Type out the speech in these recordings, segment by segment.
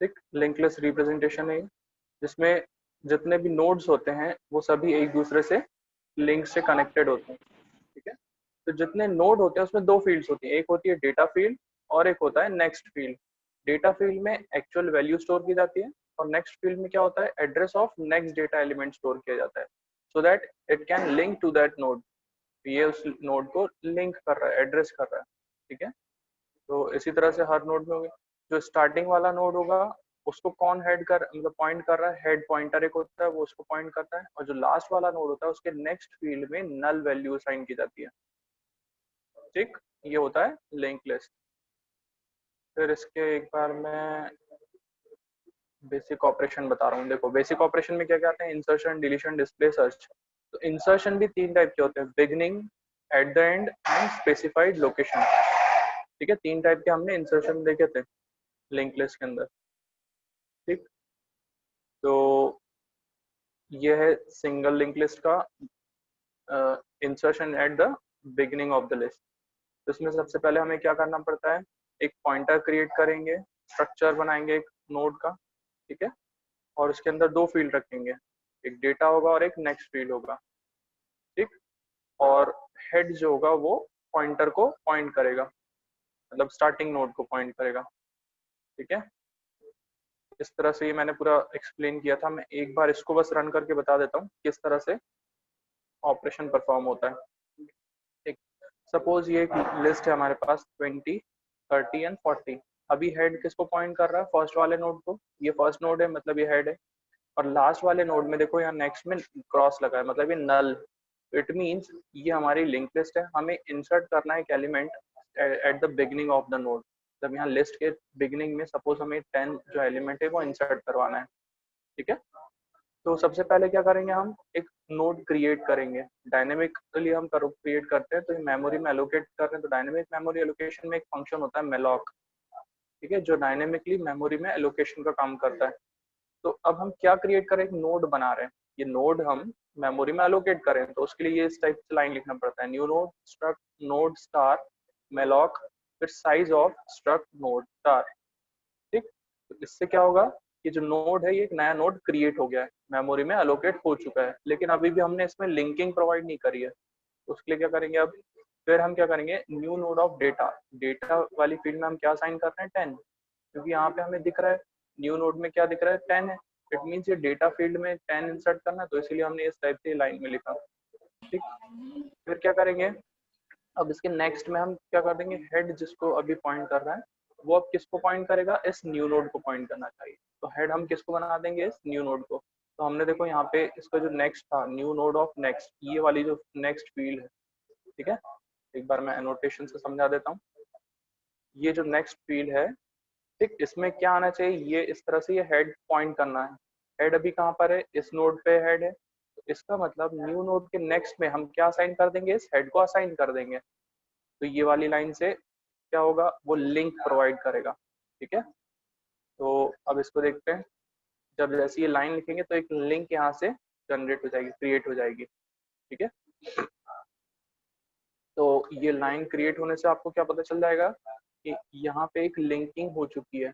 ठीक, link list representation है जिसमें जितने भी नोड्स होते हैं वो सभी एक दूसरे से लिंक से कनेक्टेड होते हैं। ठीक है, तो जितने नोड होते हैं उसमें दो फील्ड्स होती हैं, एक होती है डेटा फील्ड और एक होता है नेक्स्ट फील्ड। डेटा फील्ड में एक्चुअल वैल्यू स्टोर की जाती है और नेक्स्ट फील्ड में क्या होता है, address of next data element store किया जाता है so that it can link to that node. ये उस नोड को लिंक कर रहा है, एड्रेस कर रहा है। ठीक है, तो इसी तरह से हर नोड में होगा। जो स्टार्टिंग वाला नोड होगा उसको कौन हेड कर मतलब पॉइंट कर रहा है, हेड पॉइंटर एक होता है वो उसको पॉइंट करता है, और जो लास्ट वाला नोड होता है उसके नेक्स्ट फील्ड में नल वैल्यू असाइन की जाती है। ठीक, ये होता है लिंक लिस्ट। फिर इसके एक बार मैं बेसिक ऑपरेशन बता रहा हूँ। देखो बेसिक ऑपरेशन में क्या क्या आते हैं, इंसर्शन, डिलीशन, डिस्प्ले, सर्च। तो इंसर्शन भी तीन टाइप के होते हैं, beginning, at the end and specified location. ठीक है, तीन टाइप के हमने इंसर्शन देखे थे लिंक लिस्ट के अंदर। ठीक, तो ये है सिंगल लिंक लिस्ट का insertion at the beginning of the list. तो इसमें सबसे पहले हमें क्या करना पड़ता है, एक पॉइंटर क्रिएट करेंगे, स्ट्रक्चर बनाएंगे एक नोड का। ठीक है, और उसके अंदर दो फील्ड रखेंगे, एक डेटा होगा और एक नेक्स्ट फील्ड होगा। ठीक, और हेड जो होगा वो पॉइंटर को पॉइंट करेगा, मतलब स्टार्टिंग नोड को पॉइंट करेगा। ठीक है, इस तरह से ये मैंने पूरा एक्सप्लेन किया था। मैं एक बार इसको बस रन करके बता देता हूँ किस तरह से ऑपरेशन परफॉर्म होता है। एक सपोज ये एक लिस्ट है हमारे पास 20, 30 एंड 40। अभी हेड किसको पॉइंट कर रहा है, फर्स्ट वाले नोड को। ये फर्स्ट नोड है मतलब ये हेड है। और लास्ट वाले नोड में देखो यहाँ नेक्स्ट में क्रॉस लगा है मतलब ये नल। इट मींस ये हमारी लिंक लिस्ट है, हमें इंसर्ट करना है एक element at the beginning of the node. जब यहाँ लिस्ट के बिगिनिंग में सपोज हमें 10 जो एलिमेंट है वो इंसर्ट करवाना है। ठीक है, तो सबसे पहले क्या करेंगे, हम एक नोड क्रिएट करेंगे। डायनेमिकली हम क्रिएट करते हैं तो मेमोरी में एलोकेट कर रहे हैं, तो डायनेमिक मेमोरी एलोकेशन में एक फंक्शन होता है मेलॉक। ठीक है, जो डायनेमिकली मेमोरी में एलोकेशन का काम करता है। तो अब हम क्या क्रिएट करें, एक नोड बना रहे हैं, ये नोड हम मेमोरी में एलोकेट करें तो उसके लिए ये इस टाइप से लाइन लिखना पड़ता है, new node struct node star malloc फिर size of struct node star. ठीक, तो इससे क्या होगा कि जो नोड है ये एक नया नोड क्रिएट हो गया है, मेमोरी में एलोकेट हो चुका है, लेकिन अभी भी हमने इसमें लिंकिंग प्रोवाइड नहीं करी है। उसके लिए क्या करेंगे अब, फिर हम क्या करेंगे, new node of data, data वाली फील्ड में हम क्या साइन कर रहे हैं 10, क्योंकि यहाँ पे हमें दिख रहा है न्यू नोड में क्या दिख रहा है 10 है। इट मीन्स ये डेटा फील्ड में 10 इंसर्ट करना है, तो इसीलिए हमने इस टाइप से लाइन में लिखा। ठीक, फिर क्या करेंगे, अब इसके नेक्स्ट में हम क्या कर देंगे, हेड जिसको अभी पॉइंट कर रहा है वो अब किसको पॉइंट करेगा, इस न्यू नोड को पॉइंट करना चाहिए। तो हेड हम किसको बना देंगे, इस न्यू नोड को। तो हमने देखो यहाँ पे इसका जो नेक्स्ट था, न्यू नोड ऑफ नेक्स्ट, ये वाली जो नेक्स्ट फील्ड है। ठीक है, एक बार मैं एनोटेशन से समझा देता हूँ। ये जो नेक्स्ट फील्ड है, ठीक, इसमें क्या आना चाहिए, ये इस तरह से ये हेड पॉइंट करना है। हेड अभी कहाँ पर है, इस नोड पे हेड है, तो इसका मतलब न्यू नोड के नेक्स्ट में हम क्या असाइन कर देंगे, इस हेड को असाइन कर देंगे। तो ये वाली लाइन से क्या होगा, वो लिंक प्रोवाइड करेगा। ठीक है, तो अब इसको देखते हैं। जब जैसे ये लाइन लिखेंगे तो एक लिंक यहाँ से जनरेट हो जाएगी, क्रिएट हो जाएगी। ठीक है, तो ये लाइन क्रिएट होने से आपको क्या पता चल जाएगा कि यहाँ पे एक लिंकिंग हो चुकी है।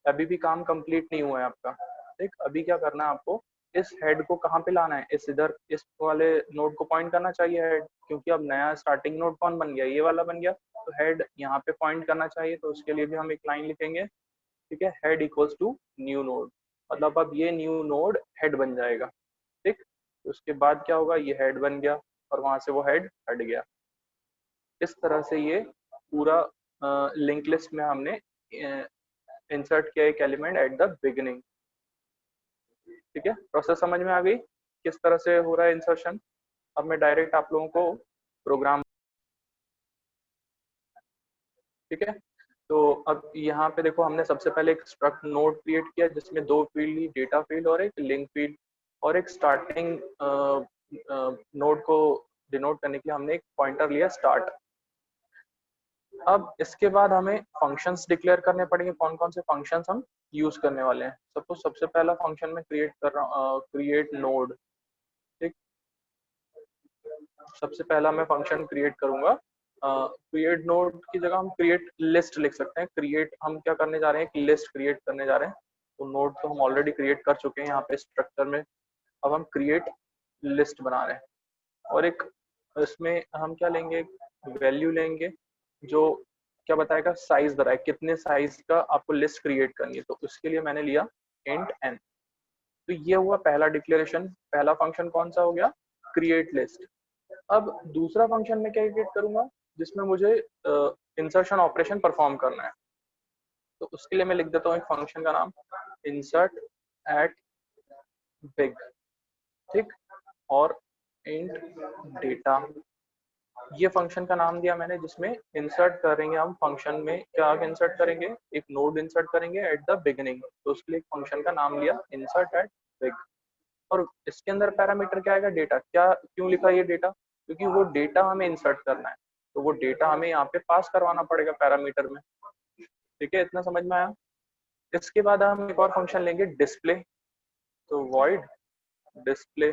अभी भी काम कंप्लीट नहीं हुआ है आपका। ठीक, अभी क्या करना है आपको, इस हेड को कहाँ पे लाना है, इस इधर इस वाले नोड को पॉइंट करना चाहिए हेड, क्योंकि अब नया स्टार्टिंग नोड कौन बन गया, ये वाला बन गया। तो हेड यहाँ पे पॉइंट करना चाहिए, तो उसके लिए भी हम एक लाइन लिखेंगे। ठीक है, head equals to new node, मतलब अब ये न्यू नोड हेड बन जाएगा। ठीक, तो उसके बाद क्या होगा, ये हेड बन गया और वहां से वो हेड हट गया। इस तरह से ये पूरा लिंक लिस्ट में हमने इंसर्ट किया एक एलिमेंट एट द बिगिनिंग। ठीक है, प्रोसेस समझ में आ गई किस तरह से हो रहा है इंसर्शन। अब मैं डायरेक्ट आप लोगों को प्रोग्राम, ठीक है, तो अब यहाँ पे देखो हमने सबसे पहले एक स्ट्रक्ट नोड क्रिएट किया जिसमें दो फील्ड ली, डेटा फील्ड और एक लिंक फील्ड, और एक स्टार्टिंग नोड को डिनोट करने के लिए हमने एक पॉइंटर लिया स्टार्ट। अब इसके बाद हमें फंक्शंस डिक्लेयर करने पड़ेंगे, कौन कौन से फंक्शंस हम यूज करने वाले हैं। सपोज सबसे पहला फंक्शन मैं क्रिएट कर रहा हूँ, क्रिएट नोड। ठीक, सबसे पहला मैं फंक्शन क्रिएट करूंगा, क्रिएट नोड की जगह हम क्रिएट लिस्ट लिख सकते हैं। क्रिएट हम क्या करने जा रहे हैं, एक लिस्ट क्रिएट करने जा रहे हैं। तो नोड तो हम ऑलरेडी क्रिएट कर चुके हैं यहाँ पे स्ट्रक्चर में। अब हम क्रिएट लिस्ट बना रहे हैं, और एक इसमें हम क्या लेंगे, वैल्यू लेंगे जो क्या बताएगा, साइज बताए कितने साइज का आपको लिस्ट क्रिएट करनी है। तो उसके लिए मैंने लिया इंट n। तो ये हुआ पहला डिक्लेरेशन, पहला फंक्शन कौन सा हो गया, क्रिएट लिस्ट। अब दूसरा फंक्शन में क्या क्रिएट करूंगा, जिसमें मुझे इंसर्शन ऑपरेशन परफॉर्म करना है। तो उसके लिए मैं लिख देता हूँ एक फंक्शन का नाम इंसर्ट एट बिग, ठीक, और इंट डेटा। ये फंक्शन का नाम दिया मैंने, जिसमें इंसर्ट करेंगे हम फंक्शन में, क्या इंसर्ट करेंगे, एक नोड इंसर्ट करेंगे एट द बिगिनिंग। तो उसके लिए एक फंक्शन का नाम लिया इंसर्ट एट बिग, और इसके अंदर पैरामीटर क्या आएगा, डेटा। क्या क्यों लिखा ये डेटा, क्योंकि वो डेटा हमें इंसर्ट करना है, तो वो डेटा हमें यहाँ पे पास करवाना पड़ेगा पैरामीटर में। ठीक है, इतना समझ में आया। इसके बाद हम एक और फंक्शन लेंगे डिस्प्ले। तो वॉइड डिस्प्ले,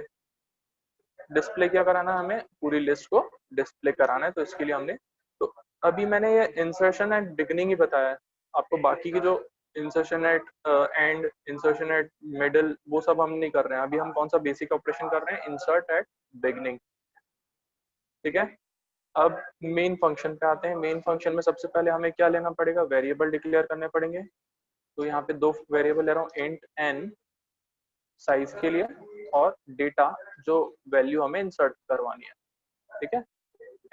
डिस्प्ले क्या कराना है, हमें पूरी लिस्ट को डिस्प्ले कराना है। तो इसके लिए हमने, तो अभी मैंने ये इंसर्शन एट बिगनिंग ही बताया है आपको, बाकी की जो insertion at end, insertion at middle, वो सब हम नहीं कर रहे हैं। अभी हम कौन सा बेसिक ऑपरेशन कर रहे हैं, इंसर्ट एट बिगनिंग। ठीक है, अब मेन फंक्शन पे आते हैं। मेन फंक्शन में सबसे पहले हमें क्या लेना पड़ेगा, वेरिएबल डिक्लेयर करने पड़ेंगे। तो यहाँ पे दो वेरिएबल ले रहा हूँ, इंट n साइज के लिए, और डेटा जो वैल्यू हमें इंसर्ट करवानी है। ठीक है,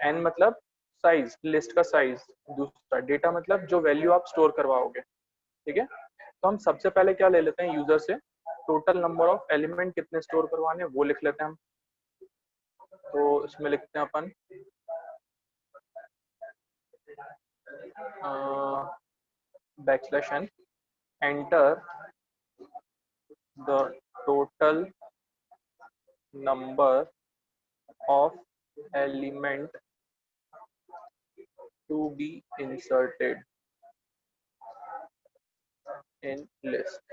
n मतलब साइज, लिस्ट का साइज, दूसरा डेटा मतलब जो वैल्यू आप स्टोर करवाओगे। ठीक है, तो हम सबसे पहले क्या ले लेते हैं, यूजर से टोटल नंबर ऑफ एलिमेंट कितने स्टोर करवाने हैं वो लिख लेते हैं हम। तो इसमें लिखते हैं अपन backslash n, enter the total number of element to be inserted in list.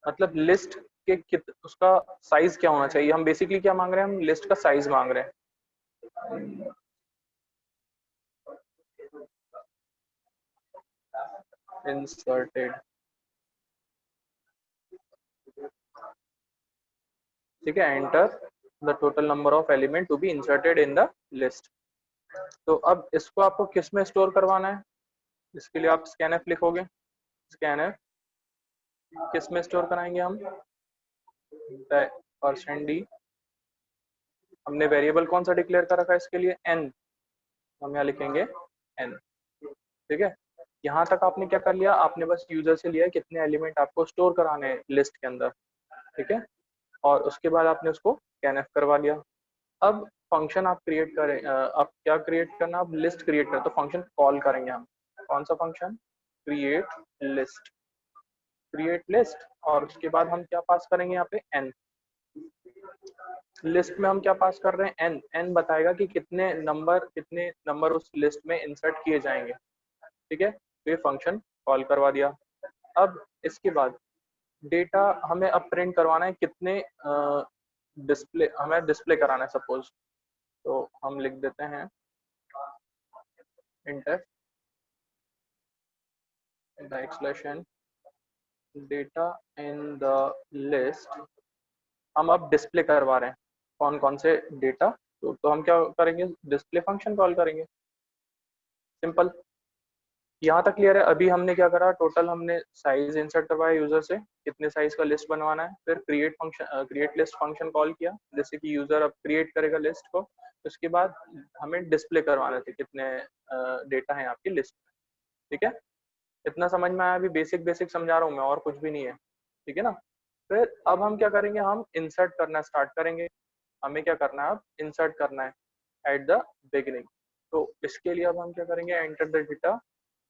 मतलब लिस्ट के उसका साइज क्या होना चाहिए, हम बेसिकली क्या मांग रहे हैं, हम लिस्ट का साइज मांग रहे हैं। इंसर्टेड, ठीक है, enter the total number of element to be inserted in the list. तो अब इसको आपको किस में स्टोर करवाना है, इसके लिए आप स्कैनफ लिखोगे। स्कैनफ किस में स्टोर कराएंगे हम, %d, हमने वेरिएबल कौन सा डिक्लेयर कर रखा है इसके लिए, n, हम यहाँ लिखेंगे n। ठीक है, यहाँ तक आपने क्या कर लिया, आपने बस यूजर से लिया कितने एलिमेंट आपको स्टोर कराने हैं लिस्ट के अंदर। ठीक है, और उसके बाद आपने उसको स्कैनफ करवा लिया। अब फंक्शन आप क्रिएट करें, आप क्या क्रिएट करना, आप लिस्ट क्रिएट करें, तो फंक्शन कॉल करेंगे हम। कौन सा function, create list, create list. और उसके बाद हम क्या पास करेंगे यहाँ पे, n। लिस्ट में हम क्या पास कर रहे हैं, n। n बताएगा कि कितने नंबर उस लिस्ट में इंसर्ट किए जाएंगे। ठीक है, तो ये फंक्शन कॉल करवा दिया। अब इसके बाद डेटा हमें अब प्रिंट करवाना है, कितने डिस्प्ले हमें डिस्प्ले कराना है सपोज। तो हम लिख देते हैं inter backslash data in the list. हम अब डिस्प्ले करवा रहे हैं कौन कौन से डेटा, तो हम क्या करेंगे, डिस्प्ले फंक्शन कॉल करेंगे, सिंपल। यहाँ तक क्लियर है। अभी हमने क्या करा, टोटल हमने साइज इंसर्ट करवाया यूजर से, कितने साइज का लिस्ट बनवाना है, फिर क्रिएट लिस्ट फंक्शन कॉल किया, जैसे कि यूजर अब क्रिएट करेगा लिस्ट को। उसके बाद हमें डिस्प्ले करवाने थे कितने डेटा है आपकी लिस्ट में। ठीक है, इतना समझ में आया, अभी बेसिक बेसिक समझा रहा हूँ मैं, और कुछ भी नहीं है। ठीक है ना, फिर अब हम क्या करेंगे, हम इंसर्ट करना स्टार्ट करेंगे। हमें क्या करना है, अब इंसर्ट करना है एट द बिगिनिंग। तो इसके लिए अब हम क्या करेंगे, एंटर द डेटा।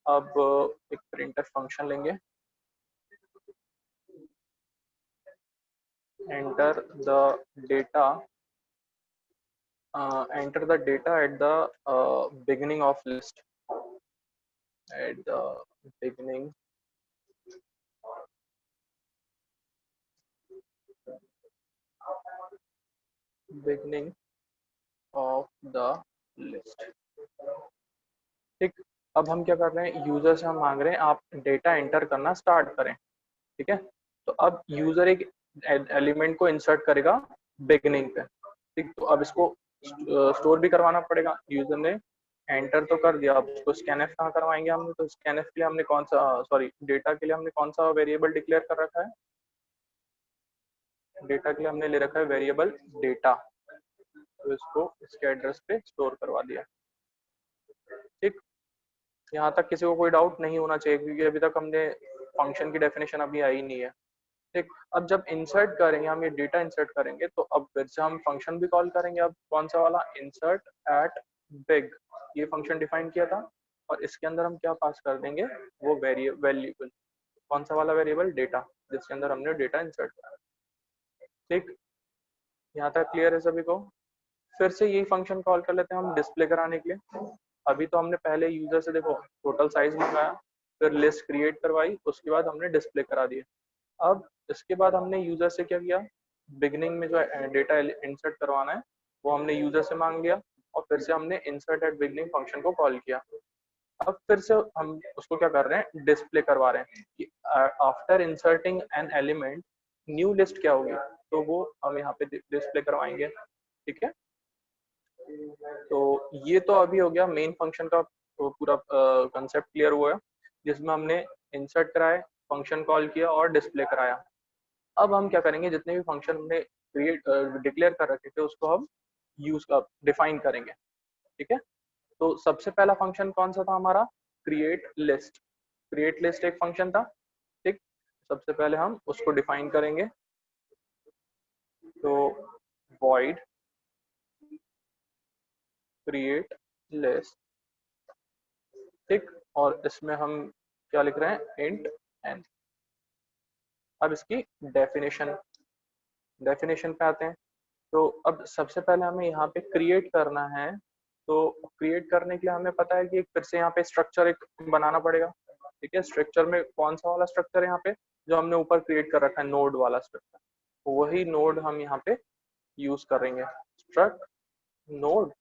अब एक प्रिंटफ फंक्शन लेंगे, enter the data, enter the data at the beginning of list, at the beginning beginning of the list. ठीक, अब हम क्या कर रहे हैं, यूजर से हम मांग रहे हैं आप डेटा एंटर करना स्टार्ट करें। ठीक है। तो अब यूजर एक एलिमेंट को इंसर्ट करेगा बिगनिंग पे, ठीक। तो अब इसको स्टोर भी करवाना पड़ेगा। यूजर ने एंटर तो कर दिया, अब उसको स्कैनफ कहाँ करवाएंगे हमने, तो स्कैनफ के लिए हमने कौन सा, सॉरी डेटा के लिए हमने कौन सा वेरिएबल डिक्लेयर कर रखा है, डेटा के लिए हमने ले रखा है वेरिएबल डेटा। तो इसको इसके एड्रेस पे स्टोर करवा दिया, ठीक। यहाँ तक किसी को कोई डाउट नहीं होना चाहिए, क्योंकि अभी तक हमने फंक्शन की डेफिनेशन अभी आई नहीं है, ठीक। अब जब इंसर्ट करेंगे हम, ये डेटा इंसर्ट करेंगे, तो अब फिर से हम फंक्शन भी कॉल करेंगे। अब कौन सा वाला, इंसर्ट एट बिग, ये फंक्शन डिफाइन किया था, और इसके अंदर हम क्या पास कर देंगे, वो वेरिएबल, कौन सा वाला वेरिएबल, डेटा, जिसके अंदर हमने डेटा इंसर्ट करा, ठीक। यहाँ तक क्लियर है सभी को। फिर से यही फंक्शन कॉल कर लेते हैं हम डिस्प्ले कराने के लिए। अभी तो हमने पहले यूजर से देखो टोटल साइज मंगाया, फिर लिस्ट क्रिएट करवाई, उसके बाद हमने डिस्प्ले करा दिया। अब इसके बाद हमने यूजर से क्या किया, बिगनिंग में जो डेटा इंसर्ट करवाना है वो हमने यूजर से मांग लिया, और फिर से हमने इंसर्ट एट बिगनिंग फंक्शन को कॉल किया। अब फिर से हम उसको क्या कर रहे हैं, डिस्प्ले करवा रहे हैं कि after inserting an element new list क्या होगी, तो वो हम यहाँ पे डिस्प्ले करवाएंगे, ठीक है। तो ये तो अभी हो गया मेन फंक्शन का पूरा कंसेप्ट क्लियर हुआ है, जिसमें हमने इंसर्ट कराए, फंक्शन कॉल किया और डिस्प्ले कराया। अब हम क्या करेंगे, जितने भी फंक्शन हमने क्रिएट डिक्लेयर कर रखे थे उसको हम यूज का डिफाइन करेंगे, ठीक है। तो सबसे पहला फंक्शन कौन सा था हमारा, क्रिएट लिस्ट। क्रिएट लिस्ट एक फंक्शन था, ठीक। सबसे पहले हम उसको डिफाइन करेंगे, तो void create list, ठीक। और इसमें हम क्या लिख रहे हैं, इंट n। अब इसकी डेफिनेशन डेफिनेशन पे आते हैं। तो अब सबसे पहले हमें यहाँ पे क्रिएट करना है, तो क्रिएट करने के लिए हमें पता है कि एक फिर से यहाँ पे स्ट्रक्चर एक बनाना पड़ेगा, ठीक है। स्ट्रक्चर में कौन सा वाला स्ट्रक्चर है यहाँ पे, जो हमने ऊपर क्रिएट कर रखा है, नोड वाला स्ट्रक्चर, वही नोड हम यहाँ पे यूज करेंगे, स्ट्रक्ट नोड।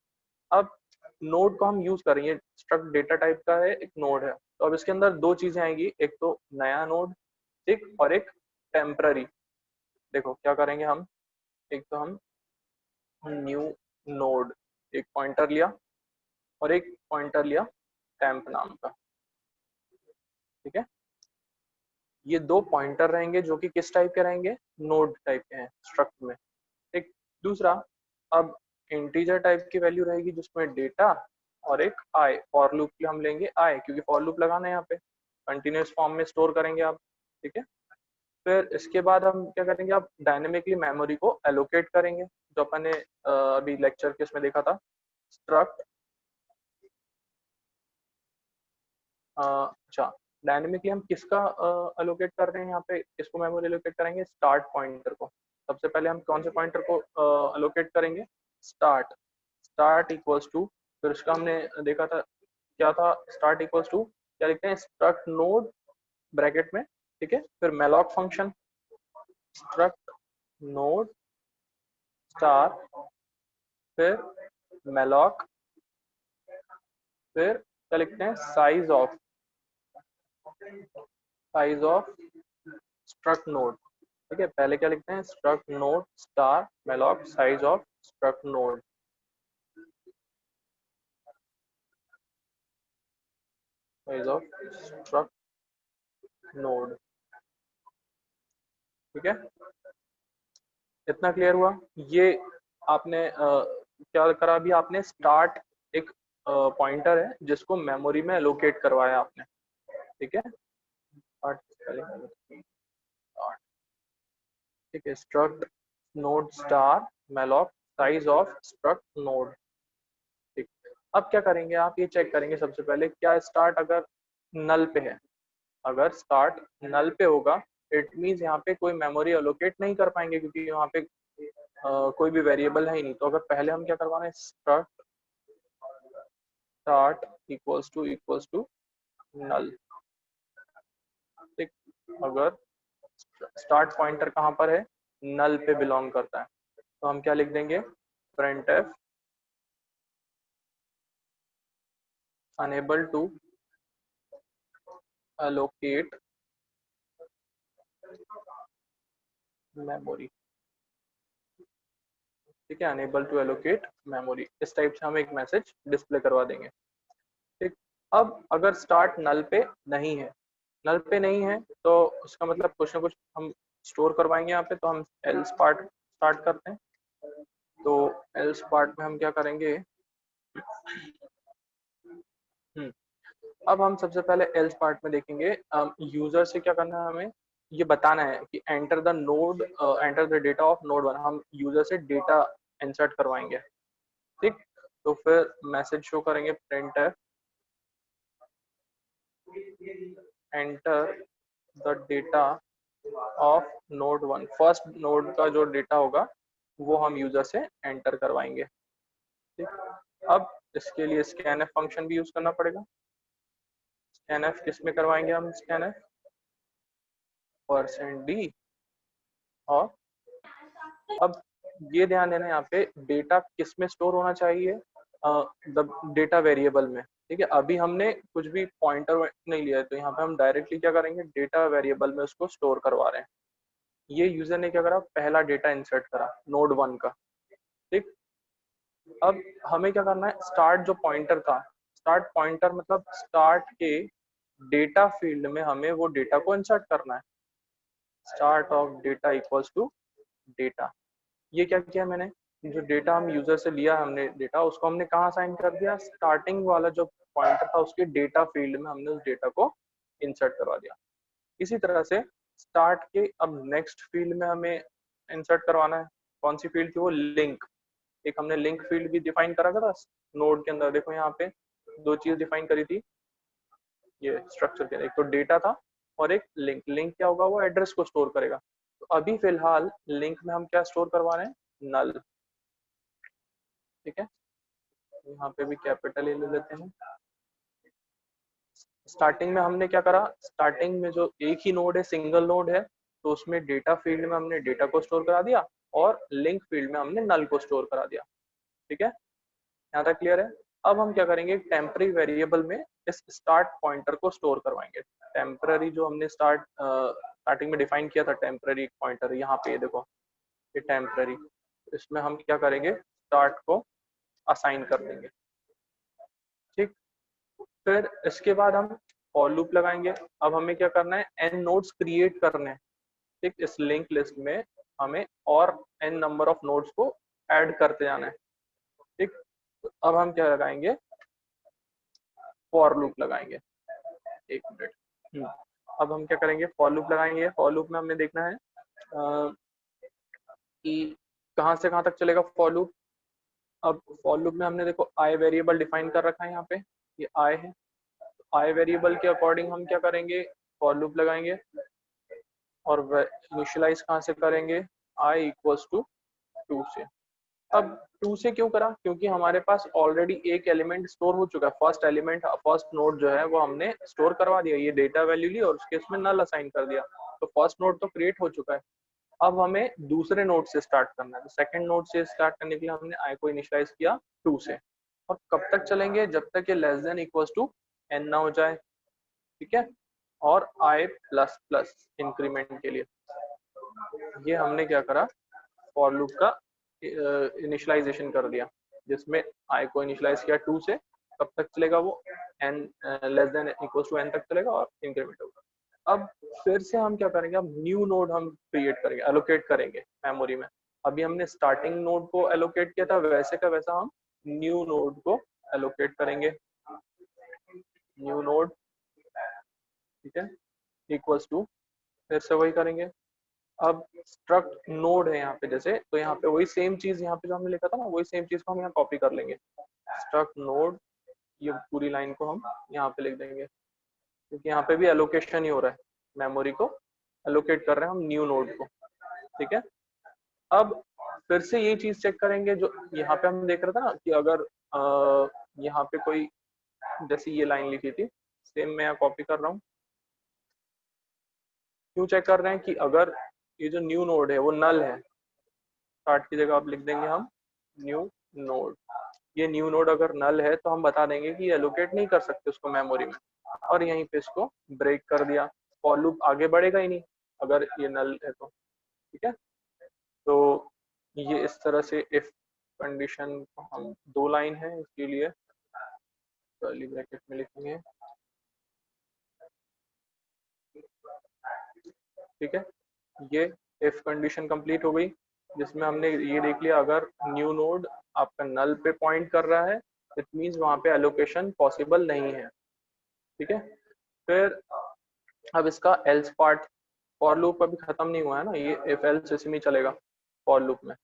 अब नोड को हम यूज करेंगे, स्ट्रक्ट डेटा टाइप का है, एक नोड है, तो अब इसके अंदर दो चीजें आएंगी, एक तो नया नोड, ठीक, और एक टेम्पररी। देखो क्या करेंगे हम, एक तो हम न्यू नोड, एक पॉइंटर लिया, और एक पॉइंटर लिया टेम्प नाम का, ठीक है। ये दो पॉइंटर रहेंगे जो कि किस टाइप के रहेंगे, नोड टाइप के हैं स्ट्रक्ट में, ठीक। दूसरा, अब इंटीजर टाइप की वैल्यू रहेगी जिसमें डेटा, और एक आई, फॉर लूप की हम लेंगे आई, क्योंकि फॉर लूप लगाना है यहाँ पे, कंटिन्यूअस फॉर्म में स्टोर करेंगे आप, ठीक है। फिर इसके बाद हम क्या करेंगे, अब डायनेमिकली मेमोरी को एलोकेट करेंगे, जो अपन ने अभी लेक्चर के इसमें देखा था, स्ट्रक्ट, अच्छा, डायनेमिकली हम किसका एलोकेट कर रहे हैं, यहाँ पे किसको मेमोरी एलोकेट करेंगे, स्टार्ट पॉइंटर को। सबसे पहले हम कौन से पॉइंटर को एलोकेट करेंगे, स्टार्ट। स्टार्ट इक्वल्स टू, फिर उसका हमने देखा था क्या था, स्टार्ट इक्वल्स टू क्या लिखते हैं, स्ट्रक्ट नोड ब्रैकेट में, ठीक है। फिर malloc function, struct node star, फिर मेलॉक, फिर क्या लिखते हैं, साइज ऑफ स्ट्रक्ट नोड, ठीक है। पहले क्या लिखते हैं, struct node star malloc size of struct node, size of struct node, ठीक है। इतना क्लियर हुआ। ये आपने क्या करा, अभी आपने स्टार्ट एक पॉइंटर है जिसको मेमोरी में एलोकेट करवाया आपने, ठीक है। ठीक है, struct node star malloc size of struct node, ठीक। अब क्या करेंगे, आप ये चेक करेंगे सबसे पहले, क्या स्टार्ट अगर नल पे है, अगर स्टार्ट नल पे होगा, इट मीन्स यहाँ पे कोई मेमोरी एलोकेट नहीं कर पाएंगे, क्योंकि यहाँ पे कोई भी वेरिएबल है ही नहीं। तो अगर पहले हम क्या करवाना है, struct start equals to null, ठीक। अगर स्टार्ट पॉइंटर कहाँ पर है, नल पे बिलोंग करता है, तो हम क्या लिख देंगे, printf unable to allocate memory, ठीक है, अनेबल टू एलोकेट मेमोरी, इस टाइप से हम एक मैसेज डिस्प्ले करवा देंगे। ठीक, अब अगर स्टार्ट नल पे नहीं है, नल पे नहीं है तो उसका मतलब कुछ ना कुछ हम स्टोर करवाएंगे यहाँ पे, तो हम एल्स पार्ट स्टार्ट करते हैं। तो एल्स पार्ट में हम क्या करेंगे, अब हम सबसे पहले एल्स पार्ट में देखेंगे, यूजर से क्या करना है, हमें ये बताना है कि enter the node, enter the data of node 1, हम यूजर से डेटा इंसर्ट करवाएंगे। ठीक, तो फिर मैसेज शो करेंगे print enter the data of node 1, first node का जो डेटा होगा वो हम यूजर से एंटर करवाएंगे। ठीक, अब इसके लिए स्कैनएफ फंक्शन भी यूज करना पड़ेगा। स्कैनएफ किस में करवाएंगे हम, स्कैनएफ %d, और अब ये ध्यान देना यहाँ पे डेटा किस में स्टोर होना चाहिए, डेटा वेरिएबल में। ठीक है, अभी हमने कुछ भी पॉइंटर नहीं लिया है, तो यहाँ पे हम डायरेक्टली क्या करेंगे, डेटा वेरिएबल में उसको स्टोर करवा रहे हैं। ये यूजर ने क्या करा, पहला डेटा इंसर्ट करा नोड 1 का। ठीक, अब हमें क्या करना है, स्टार्ट जो पॉइंटर था, स्टार्ट पॉइंटर मतलब स्टार्ट के डेटा फील्ड में हमें वो डेटा को इंसर्ट करना है। Start of data equals to data, ये क्या किया मैंने, जो डेटा हम यूजर से लिया हमने डेटा, उसको हमने कहाँ असाइन कर दिया, स्टार्टिंग वाला जो पॉइंटर था उसके डेटा फील्ड में हमने उस डेटा को इंसर्ट करवा दिया। इसी तरह से स्टार्ट के अब नेक्स्ट फील्ड में हमें इंसर्ट करवाना है, कौन सी फील्ड थी वो, लिंक। एक हमने लिंक फील्ड भी डिफाइन करा था नोड के अंदर, देखो यहाँ पे दो चीज डिफाइन करी थी ये स्ट्रक्चर के, एक तो डेटा था और एक लिंक। लिंक क्या होगा, वो एड्रेस को स्टोर करेगा। तो अभी फिलहाल लिंक में हम क्या स्टोर करवा रहे हैं, नल। ठीक है, यहाँ पे भी कैपिटल ले लेते हैं। स्टार्टिंग में हमने क्या करा, स्टार्टिंग में जो एक ही नोड है, सिंगल नोड है, तो उसमें डेटा फील्ड में हमने डेटा को स्टोर करा दिया और लिंक फील्ड में हमने नल को स्टोर करा दिया। ठीक है, यहाँ तक क्लियर है। अब हम क्या करेंगे, टेम्पररी वेरिएबल में इस स्टार्ट पॉइंटर को स्टोर करवाएंगे। टेम्पररी जो हमने स्टार्टिंग में डिफाइन किया था, टेम्पररी पॉइंटर, यहाँ पे देखो ये टेम्पररी, इसमें हम क्या करेंगे, स्टार्ट को असाइन कर देंगे। ठीक, फिर इसके बाद हम फॉर लूप लगाएंगे। अब हमें क्या करना है, एन नोड्स क्रिएट करने हैं। ठीक, इस लिंक लिस्ट में हमें और एन नंबर ऑफ नोड्स को ऐड करते जाना है। ठीक, तो अब हम क्या लगाएंगे, फॉर लूप लगाएंगे। एक मिनट, अब हम क्या करेंगे, फॉर लूप लगाएंगे। फॉर लूप में हमें देखना है कि कहाँ से कहाँ तक चलेगा फॉर लूप। अब फॉर लूप में हमने देखो आई वेरिएबल डिफाइन कर रखा है, यहाँ पे ये आई है। आई वेरिएबल के अकॉर्डिंग हम क्या करेंगे, फॉर लूप लगाएंगे और इनिशियलाइज कहाँ से करेंगे, आई इक्वल्स टू 2 से। अब 2 से क्यों करा, क्योंकि हमारे पास ऑलरेडी एक एलिमेंट स्टोर हो चुका है, फर्स्ट एलिमेंट, फर्स्ट नोड जो है वो हमने स्टोर करवा दिया, ये डेटा वैल्यू ली और उसके इसमें नल असाइन कर दिया, तो फर्स्ट नोड तो क्रिएट हो चुका है। अब हमें दूसरे नोड से स्टार्ट करना है, तो सेकंड नोड से स्टार्ट करने के लिए हमने आई को इनिशियलाइज किया 2 से, और कब तक चलेंगे, जब तक ये less than equals to n ना हो जाए। ठीक है, और आई प्लस प्लस इंक्रीमेंट के लिए ये हमने क्या करा, फॉर लूप का इनिशियलाइजेशन कर दिया, जिसमें आई को इनिशियलाइज किया 2 से, कब तक चलेगा वो, n less than equals to n तक चलेगा और इंक्रीमेंट होगा। अब फिर से हम क्या करेंगे, अब न्यू नोड हम क्रिएट करेंगे, एलोकेट करेंगे मेमोरी में। अभी हमने स्टार्टिंग नोड को एलोकेट किया था, वैसे का वैसा हम न्यू नोड को एलोकेट करेंगे। न्यू नोड, ठीक है, इक्वल्स टू, फिर से वही करेंगे। अब स्ट्रक्ट नोड है यहाँ पे जैसे, तो यहाँ पे वही सेम चीज, यहाँ पे जो हमने लिखा था ना, वही सेम चीज को हम यहाँ कॉपी कर लेंगे। स्ट्रक्ट नोड, ये पूरी लाइन को हम यहाँ पे लिख देंगे, क्योंकि यहाँ पे भी एलोकेशन ही हो रहा है, मेमोरी को एलोकेट कर रहे हैं हम न्यू नोड को। ठीक है, अब फिर से ये चीज चेक करेंगे, जो यहाँ पे हम देख रहे थे ना कि अगर यहाँ पे कोई, जैसे ये लाइन लिखी थी, सेम मैं यहाँ कॉपी कर रहा हूँ। क्यों चेक कर रहे हैं कि अगर ये जो न्यू नोड है वो नल है, स्टार्ट की जगह आप लिख देंगे हम न्यू नोड। ये न्यू नोड अगर नल है तो हम बता देंगे कि एलोकेट नहीं कर सकते उसको मेमोरी में, और यहीं पे इसको ब्रेक कर दिया, फॉर लूप आगे बढ़ेगा ही नहीं। अगर ये नल है तो, ठीक है। तो ये इस तरह से इफ कंडीशन को हम 2 लाइन है इसके लिए कर्ली ब्रैकेट में लिखेंगे, ठीक है। ये इफ कंडीशन कंप्लीट हो गई, जिसमें हमने ये देख लिया अगर न्यू नोड आपका नल पे पॉइंट कर रहा है इट मींस वहां पे एलोकेशन पॉसिबल नहीं है, ठीक है। फिर अब इसका एल्स पार्ट, फॉर लूप अभी खत्म नहीं हुआ है ना, ये इफ एल्स इसी में चलेगा फॉर लूप में,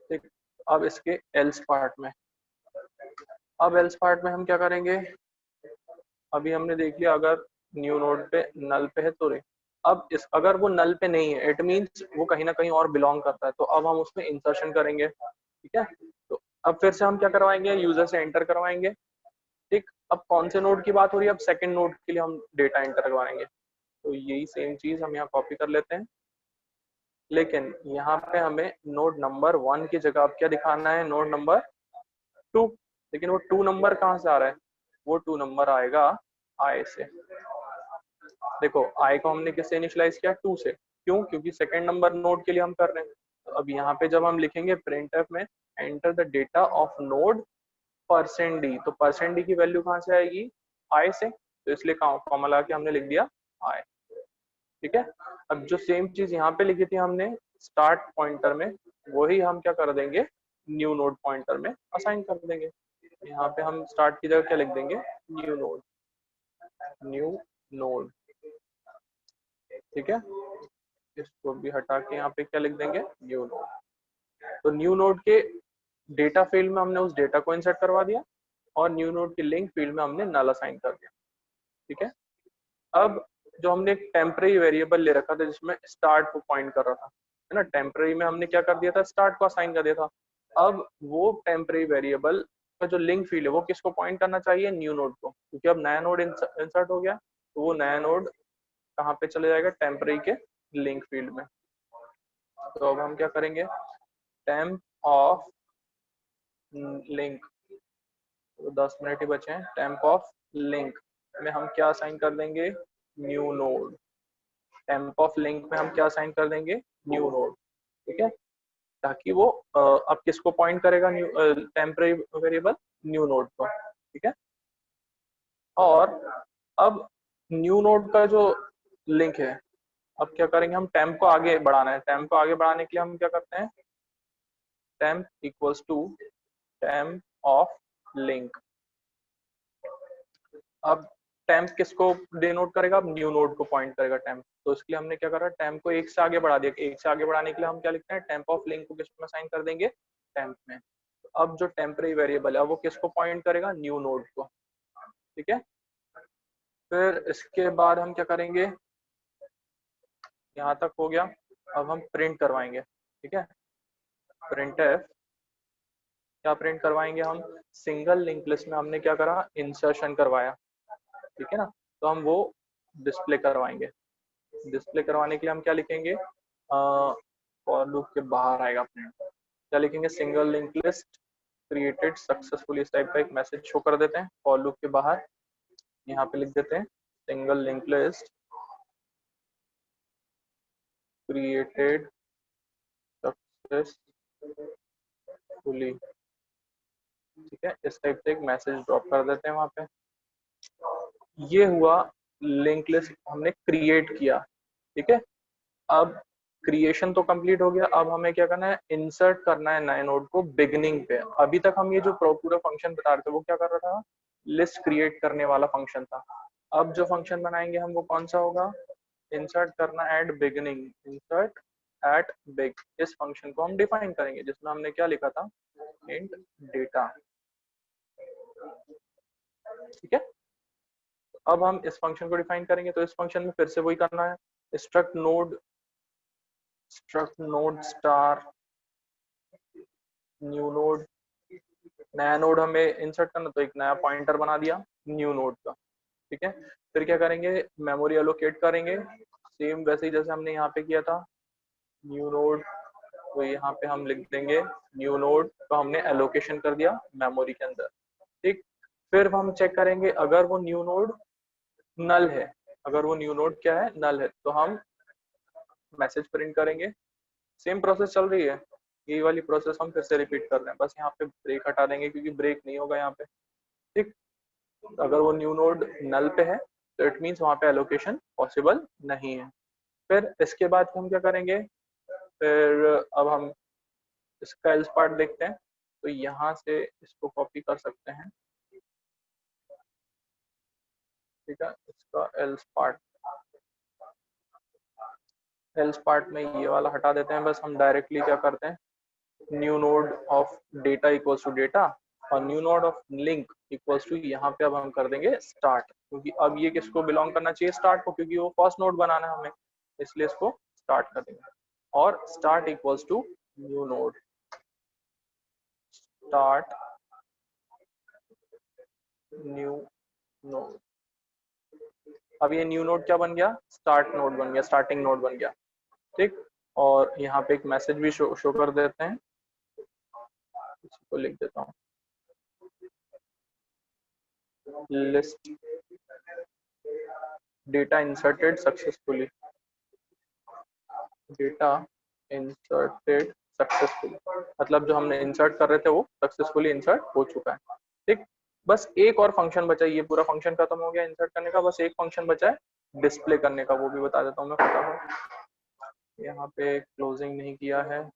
ठीक। अब इसके एल्स पार्ट में, अब एल्स पार्ट में हम क्या करेंगे, अभी हमने देख लिया अगर न्यू नोड पे नल पे है तो रे, अब इस अगर वो नल पे नहीं है इट मींस वो कहीं ना कहीं और बिलोंग करता है, तो अब हम उसमें इंसर्शन करेंगे, ठीक है। तो अब फिर से हम क्या करवाएंगे, यूजर से एंटर करवाएंगे, ठीक। अब कौन से नोड की बात हो रही है, अब सेकंड नोड के लिए हम डेटा एंटर करवाएंगे, तो यही सेम चीज हम यहाँ कॉपी कर लेते हैं, लेकिन यहाँ पे हमें नोड नंबर 1 की जगह अब क्या दिखाना है, नोड नंबर 2, लेकिन वो 2 नंबर कहाँ से आ रहा है, वो 2 नंबर आएगा आई से। देखो आई को हमने किससे इनिशियलाइज किया, 2 से, क्यों, क्योंकि सेकंड नंबर नोड के लिए हम कर रहे हैं। तो अब यहाँ पे जब हम लिखेंगे printf में enter the data of node %d, तो %d की वैल्यू कहाँ से आएगी, आई से, तो इसलिए कॉमा लगा के हमने लिख दिया आई, ठीक है। अब जो सेम चीज यहाँ पे लिखी थी हमने स्टार्ट पॉइंटर में, वही हम क्या कर देंगे न्यू नोड पॉइंटर में असाइन कर देंगे। यहाँ पे हम स्टार्ट की जगह क्या लिख देंगे, न्यू नोड, न्यू नोड, ठीक है। इसको भी हटा के यहाँ पे क्या लिख देंगे, न्यू नोड। तो न्यू नोड के डेटा फील्ड में हमने उस डेटा को इंसर्ट करवा दिया और न्यू नोड के लिंक फील्ड में हमने नल असाइन कर दिया, ठीक है। अब जो हमने एक टेम्पररी वेरिएबल ले रखा था जिसमें स्टार्ट को पॉइंट कर रहा था, है ना, टेम्पररी में हमने क्या कर दिया था, स्टार्ट को असाइन कर दिया था। अब वो टेम्पररी वेरिएबल का जो लिंक फील्ड है वो किसको पॉइंट करना चाहिए, न्यू नोड को, क्योंकि अब नया नोड इंसर्ट हो गया, तो वो नया नोड कहाँ पे चले जाएगा, टेम्पररी के लिंक फील्ड में। तो अब हम क्या करेंगे, टेम्प ऑफ लिंक, तो 10 मिनट ही बचे हैं, टेम्प ऑफ लिंक में हम क्या असाइन कर देंगे, new node, temp of link में हम क्या असाइन कर देंगे, न्यू नोड, ठीक है, ताकि वो अब किसको पॉइंट करेगा, new temporary variable new node को, ठीक है। और अब न्यू नोड का जो लिंक है, अब क्या करेंगे, हम टेम्प को आगे बढ़ाना है, टेम्प को आगे बढ़ाने के लिए हम क्या करते हैं, temp equals to temp of link. अब टेम्प किसको डिनोट करेगा, अब न्यू नोड को पॉइंट करेगा टेम्प, तो इसके लिए हमने क्या करा, टेम्प को एक से आगे बढ़ा दिया, एक से आगे बढ़ाने के लिए हम क्या लिखते हैं, टेम्प ऑफ लिंक को किसमें असाइन कर देंगे, टेम्प में। अब जो टेम्पररी वेरिएबल है वो किसको पॉइंट करेगा, न्यू नोड को, ठीक है। फिर इसके बाद हम क्या करेंगे, यहाँ तक हो गया, अब हम प्रिंट करवाएंगे, ठीक है। प्रिंटफ क्या प्रिंट करवाएंगे हम, सिंगल लिंक लिस्ट में हमने क्या करा, इंसर्शन करवाया, ठीक है ना, तो हम वो डिस्प्ले करवाएंगे। डिस्प्ले करवाने के लिए हम क्या लिखेंगे, फॉर लूप के बाहर आएगा प्रिंट, क्या लिखेंगे, single link list created successfully, इस टाइप का एक मैसेज शो कर देते हैं फॉर लूप के बाहर, यहाँ पे लिख देते हैं single link list created successfully, ठीक है, इस टाइप से एक मैसेज ड्रॉप कर देते हैं वहां पे। ये हुआ लिंक लिस्ट हमने क्रिएट किया, ठीक है। अब क्रिएशन तो कंप्लीट हो गया, अब हमें क्या करना है, इंसर्ट करना है नए नोड को बिगनिंग पे। अभी तक हम ये जो पूरा फंक्शन बता रहे थे वो क्या कर रहा था, लिस्ट क्रिएट करने वाला फंक्शन था। अब जो फंक्शन बनाएंगे हम वो कौन सा होगा, इंसर्ट करना at beginning, insert at big, इस फंक्शन को हम डिफाइन करेंगे जिसमें हमने क्या लिखा था, इंट डेटा, ठीक है। अब हम इस फंक्शन को डिफाइन करेंगे, तो इस फंक्शन में फिर से वही करना है, struct node star new node, नया नोड हमें इंसर्ट करना, तो एक नया पॉइंटर बना दिया न्यू नोड का, ठीक है। फिर क्या करेंगे, मेमोरी एलोकेट करेंगे, सेम वैसे ही जैसे हमने यहाँ पे किया था, न्यू नोड, तो यहाँ पे हम लिख देंगे न्यू नोड, तो हमने एलोकेशन कर दिया मेमोरी के अंदर, ठीक। फिर हम चेक करेंगे अगर वो न्यू नोड नल है, अगर वो न्यू नोड क्या है, नल है, तो हम मैसेज प्रिंट करेंगे। सेम प्रोसेस चल रही है, यही वाली प्रोसेस हम फिर से रिपीट कर रहे हैं, बस यहाँ पे ब्रेक हटा देंगे क्योंकि ब्रेक नहीं होगा यहाँ पे। ठीक, अगर वो न्यू नोड नल पे है तो इट मीन्स वहाँ पे एलोकेशन पॉसिबल नहीं है। फिर इसके बाद हम क्या करेंगे, फिर अब हम इसका एल्स पार्ट देखते हैं। तो यहाँ से इसको कॉपी कर सकते हैं, ठीक है, इसका एल्स पार्ट में ये वाला हटा देते हैं। बस हम डायरेक्टली क्या करते हैं, new node of data equals to data और new node of link equals to, यहाँ पे अब हम कर देंगे स्टार्ट, क्योंकि अब ये किसको बिलोंग करना चाहिए, स्टार्ट को, क्योंकि वो फर्स्ट नोड बनाना है हमें, इसलिए इसको स्टार्ट कर देंगे। और start equals to new node, start new node. अब ये न्यू नोड क्या बन गया, स्टार्ट नोड बन गया, स्टार्टिंग नोड बन गया। ठीक, और यहाँ पे एक मैसेज भी शो कर देते हैं, इसको लिख देता हूँ, list data inserted successfully, data inserted successfully, मतलब जो हमने इंसर्ट कर रहे थे वो सक्सेसफुली इंसर्ट हो चुका है। ठीक, बस एक और फंक्शन बचा है, ये पूरा फंक्शन खत्म हो गया इंसर्ट करने का, बस एक फंक्शन बचा है डिस्प्ले करने का, वो भी बता देता हूँ मैं फटाफट। यहाँ पे क्लोजिंग नहीं किया है,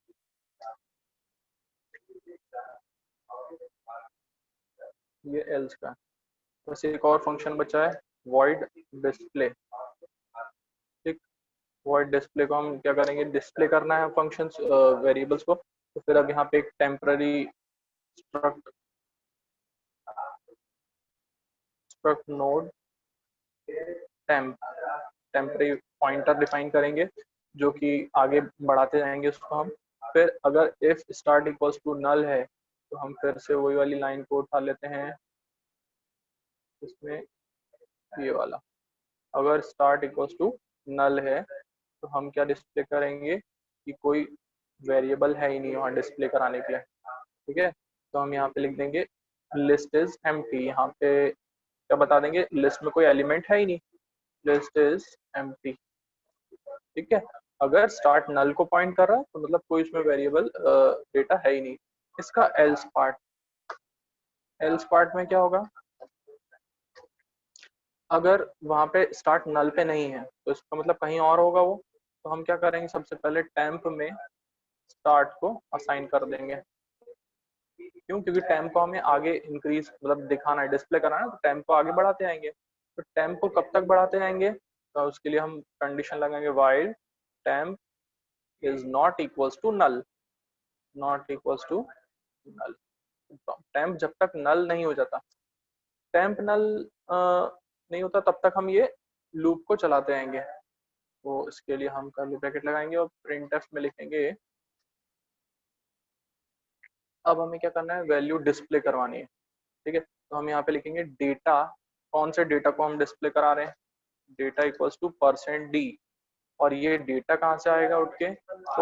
ये एल्स का, बस एक और फंक्शन बचा है void डिस्प्ले। ठीक, void डिस्प्ले को हम क्या करेंगे, डिस्प्ले करना है फंक्शंस वेरिएबल्स को, तो फिर अब यहाँ पे एक temporary struct node temporary pointer define करेंगे, जो कि आगे बढ़ाते जाएंगे उसको हम। फिर अगर if start equals to null है तो हम फिर से वही वाली लाइन को उठा लेते हैं, इसमें ये वाला, अगर स्टार्ट इक्वल्स टू नल है तो हम क्या डिस्प्ले करेंगे कि कोई वेरिएबल है ही नहीं वहाँ डिस्प्ले कराने के लिए। ठीक है, तो हम यहाँ पे लिख देंगे लिस्ट इज एम्प्टी, यहाँ पे क्या बता देंगे, लिस्ट में कोई एलिमेंट है ही नहीं, लिस्ट इज एम्प्टी। ठीक है, अगर स्टार्ट नल को पॉइंट कर रहा है तो मतलब कोई इसमें वेरिएबल डेटा है ही नहीं। इसका एल्स पार्ट में क्या होगा, अगर वहां पे स्टार्ट नल पे नहीं है तो इसका मतलब कहीं और होगा वो, तो हम क्या करेंगे, सबसे पहले टेम्प में स्टार्ट को असाइन कर देंगे। क्यों, क्योंकि टेम्प को हमें आगे इंक्रीज मतलब दिखाना है, डिस्प्ले कराना है, तो टेम्प को आगे बढ़ाते जाएंगे। तो टेम्प को कब तक बढ़ाते जाएंगे, तो उसके लिए हम कंडीशन लगाएंगे while temp is not equals to null, not equals to null. Temp जब तक नल नहीं हो जाता, टेम्प नल नहीं होता तब तक हम ये लूप को चलाते रहेंगे। तो इसके लिए हम कर्ली ब्रैकेट लगाएंगे और प्रिंटफ में लिखेंगे, अब हमें क्या करना है, वैल्यू डिस्प्ले करवानी है। ठीक है, तो हम यहाँ पे लिखेंगे डेटा, कौन से डेटा को हम डिस्प्ले करा रहे हैं, डेटा इक्वल्स टू %d, और ये डेटा कहाँ से आएगा उठ के,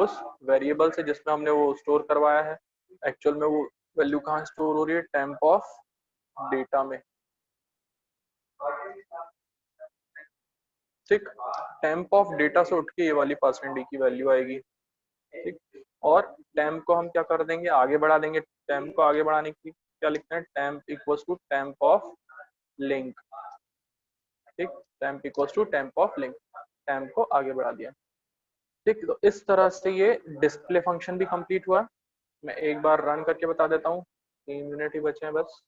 उस वेरिएबल से जिसमें हमने वो स्टोर करवाया है। एक्चुअल में वो वैल्यू कहाँ स्टोर हो रही है, टेम्प ऑफ डेटा में। ठीक, टेम्प ऑफ डेटा से उठ के ये वाली %d की वैल्यू आएगी। ठीक, और टेम्प को हम क्या कर देंगे, आगे बढ़ा देंगे। टेम्प को आगे बढ़ाने की क्या लिखते हैं, temp equals to temp of link. ठीक, temp equals to temp of link, temp को आगे बढ़ा दिया। ठीक, तो इस तरह से ये डिस्प्ले फंक्शन भी कंप्लीट हुआ। मैं एक बार रन करके बता देता हूँ, 3 मिनट ही बचे हैं बस,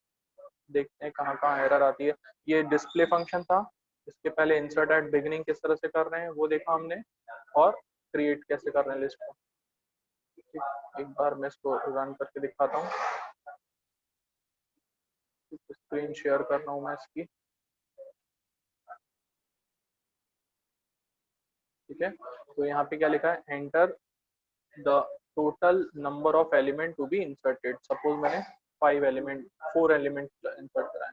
देखते हैं कहाँ कहाँ एरर आती है। ये डिस्प्ले फंक्शन था, इसके पहले इंसर्ट एट बिगिनिंग किस तरह से कर रहे हैं वो देखा हमने, और क्रिएट कैसे कर रहे हैं लिस्ट को। ठीक, एक बार मैं इसको रन करके दिखाता हूँ, स्क्रीन शेयर कर रहा हूँ मैं इसकी। ठीक है, तो यहाँ पे क्या लिखा है, enter the total number of element to be inserted. Suppose मैंने 4 एलिमेंट इंसर्ट कराए,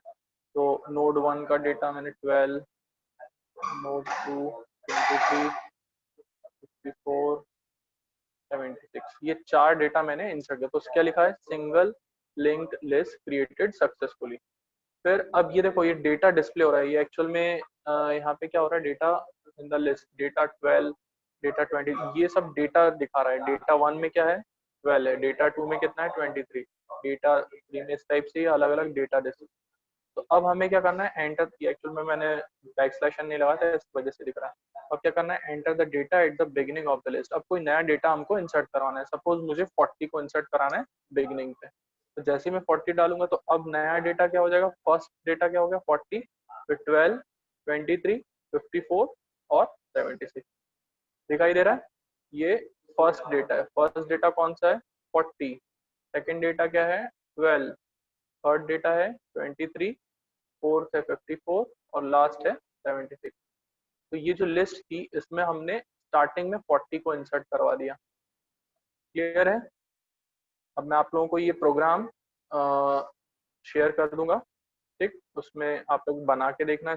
तो नोड 1 का डेटा मैंने 12, नोड 2 23, 54, 76, ये 4 डेटा मैंने इंसर्ट किया। तो क्या लिखा है, single linked list created successfully. फिर अब ये देखो, ये डेटा डिस्प्ले हो रहा है, ये एक्चुअल में यहाँ पे क्या हो रहा है, data in the list, data 12, data 20, ये सब डेटा दिखा रहा है। डेटा 1 में क्या है, 12 है, डेटा 2 में कितना है, 23, डेटा 3 में इस टाइप से अलग अलग डेटा दे। तो अब हमें क्या करना है, एंटर, एक्चुअल में मैंने बैकस्लैश नहीं लगाया था, इस वजह से दिख रहा है। अब क्या करना है, enter the data at the beginning of the list. अब कोई नया डेटा हमको इंसर्ट करवाना है, सपोज मुझे 40 को इंसर्ट कराना है बिगिनिंग पे। तो जैसे ही मैं 40 डालूंगा तो अब नया डेटा क्या हो जाएगा, फर्स्ट डेटा क्या हो गया 40, फिर 12, 23, 54 और 76। दिखाई दे रहा है, ये फर्स्ट डेटा है। फर्स्ट डेटा कौन सा है, 40। सेकेंड डेटा क्या है, 12। थर्ड डेटा है 23, फोर्थ है 54 और लास्ट है 76। तो ये जो लिस्ट थी इसमें हमने स्टार्टिंग में 40 को इंसर्ट करवा दिया। क्लियर है। अब मैं आप लोगों को ये प्रोग्राम शेयर कर दूंगा, ठीक, उसमें आप लोग बना के देखना।